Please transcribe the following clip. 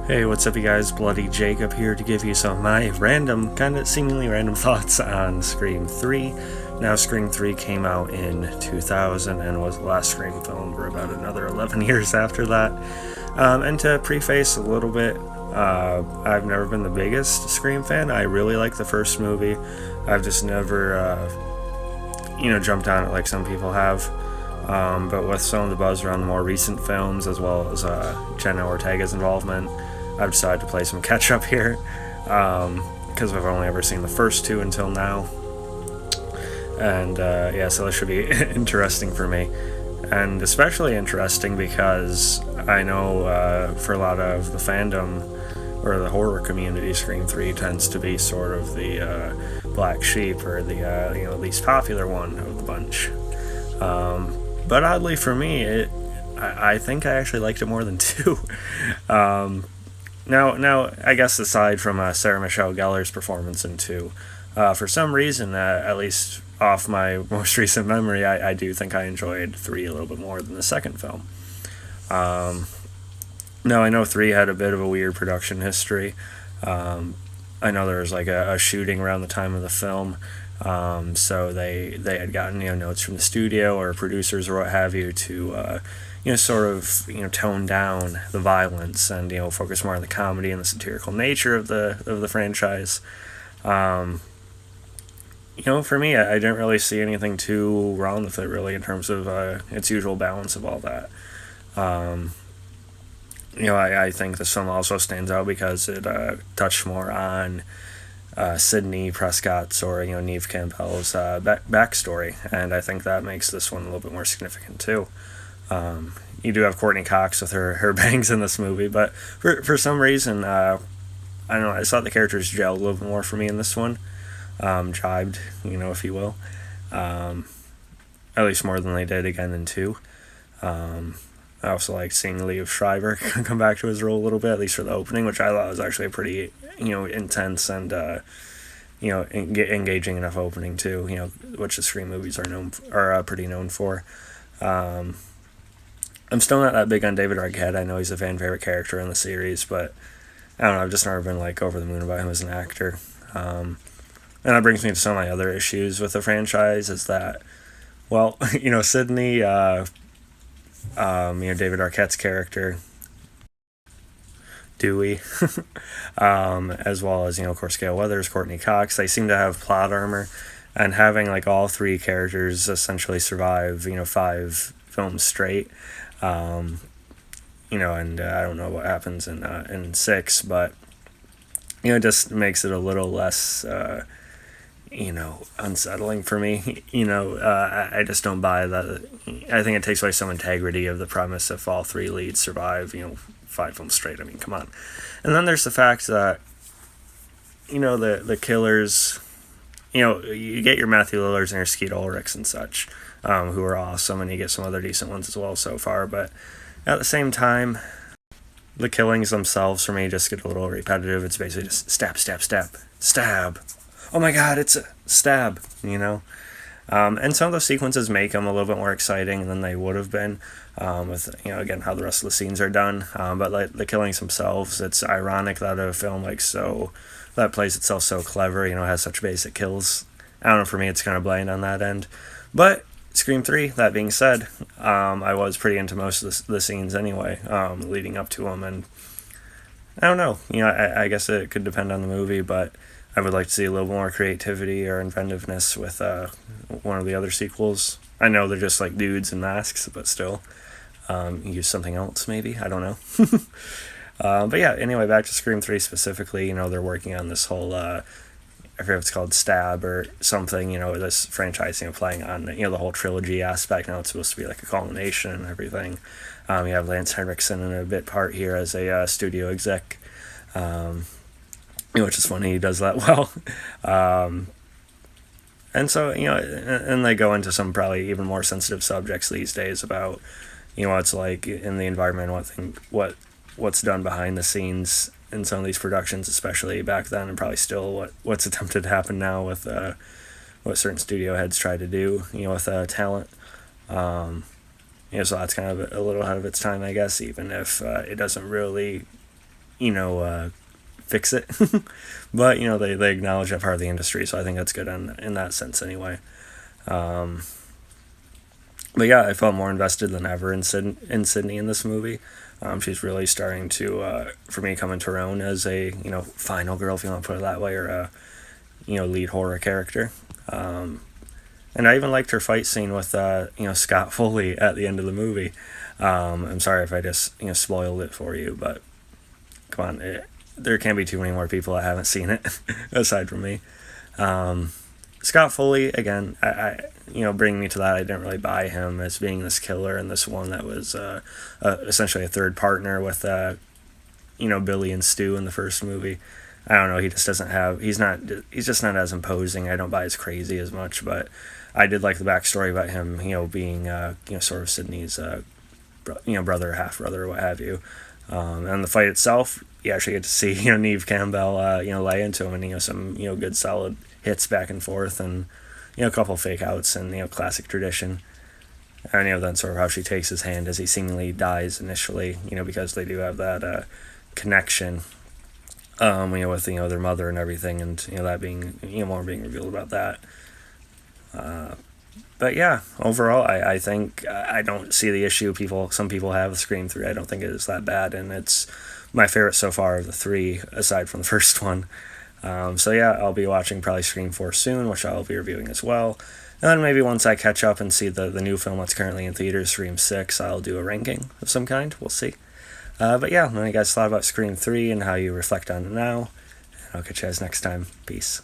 Hey, what's up, you guys? Bloody Jacob here to give you some of my random, kind of seemingly random thoughts on Scream 3. Now, Scream 3 came out in 2000 and was the last Scream film for about another 11 years after that. And to preface a little bit, I've never been the biggest Scream fan. I really like the first movie. I've just never, jumped on it like some people have. But with some of the buzz around the more recent films, as well as Jenna Ortega's involvement, I've decided to play some catch up here, because I've only ever seen the first two until now. And so this should be interesting for me. And especially interesting because I know for a lot of the fandom or the horror community, Scream 3 tends to be sort of the black sheep, or the least popular one of the bunch. But oddly for me, I think I actually liked it more than 2. Now, I guess aside from Sarah Michelle Gellar's performance in 2, for some reason, at least off my most recent memory, I do think I enjoyed 3 a little bit more than the second film. Now, I know 3 had a bit of a weird production history. I know there was like a shooting around the time of the film. So they had gotten notes from the studio or producers or what have you to tone down the violence and focus more on the comedy and the satirical nature of the franchise. For me, I didn't really see anything too wrong with it, really, in terms of its usual balance of all that. I think this film also stands out because it touched more on Sidney Prescott's or Neve Campbell's backstory, and I think that makes this one a little bit more significant too. You do have Courtney Cox with her bangs in this movie, but for some reason, I don't know, I thought the characters gelled a little bit more for me in this one, jibed, if you will, at least more than they did again in 2. I also like seeing Liev Schreiber come back to his role a little bit, at least for the opening, which I thought was actually a pretty, intense and, engaging enough opening too, which the Scream movies are pretty known for. I'm still not that big on David Arquette. I know he's a fan favorite character in the series, but I don't know, I've just never been over the moon about him as an actor. And that brings me to some of my other issues with the franchise, is that, well, Sidney, David Arquette's character, Dewey, as well as, of course, Gale Weathers, Courtney Cox, they seem to have plot armor, and having, all 3 characters essentially survive, 5 films straight, and I don't know what happens in 6, but, it just makes it a little less, unsettling for me. I just don't buy that. I think it takes away some integrity of the premise if all 3 leads survive, 5 films straight. I mean, come on. And then there's the fact that, the killers, you get your Matthew Lillards and your Skeet Ulrichs and such, who are awesome, and you get some other decent ones as well so far, but at the same time, the killings themselves for me just get a little repetitive. It's basically just stab, stab, stab, stab. Oh my god, it's a stab, And some of those sequences make them a little bit more exciting than they would have been, with, again, how the rest of the scenes are done. But the killings themselves, it's ironic that a film that plays itself so clever, has such basic kills. I don't know, for me, it's kind of bland on that end. But Scream 3, that being said, I was pretty into most of the scenes anyway, leading up to them. And I don't know, I guess it could depend on the movie, but I would like to see a little more creativity or inventiveness with one of the other sequels. I know they're just dudes in masks, but still, use something else maybe. I don't know. But yeah, anyway, back to Scream 3 specifically. They're working on this whole, I forget if it's called Stab or something. This franchise, playing on the whole trilogy aspect. Now it's supposed to be a culmination and everything. You have Lance Henriksen in a bit part here as a studio exec. Which is funny, he does that well. And so, and they go into some probably even more sensitive subjects these days about, what it's like in the environment, what's done behind the scenes in some of these productions, especially back then, and probably still what's attempted to happen now with what certain studio heads try to do, with talent. So that's kind of a little ahead of its time, I guess, even if it doesn't really fix it. But they acknowledge that part of the industry, so I think that's good in that sense anyway. But yeah, I felt more invested than ever in Sydney in this movie. She's really starting to, for me, come into her own as a final girl, if you want to put it that way, or a lead horror character. And I even liked her fight scene with Scott Foley at the end of the movie. I'm sorry if I just spoiled it for you, but come on, there can't be too many more people that haven't seen it aside from me. Scott Foley, again, I bringing me to that, I didn't really buy him as being this killer and this one that was essentially a third partner with Billy and Stu in the first movie. I don't know, he just doesn't have, he's just not as imposing. I don't buy as crazy as much, but I did like the backstory about him, being sort of Sydney's brother, half brother, what have you. And the fight itself, you actually get to see Neve Campbell lay into him, and some good solid hits back and forth, and a couple fake outs, and classic tradition. And then sort of how she takes his hand as he seemingly dies initially, because they do have that connection, with their mother and everything, and that being more being revealed about that. But yeah, overall, I think I don't see the issue some people have with Scream 3. I don't think it is that bad, and it's my favorite so far of the three, aside from the first one. So yeah, I'll be watching probably Scream 4 soon, which I'll be reviewing as well. And then maybe once I catch up and see the new film that's currently in theaters, Scream 6, I'll do a ranking of some kind. We'll see. But yeah, let me guys thought about Scream 3 and how you reflect on it now. And I'll catch you guys next time. Peace.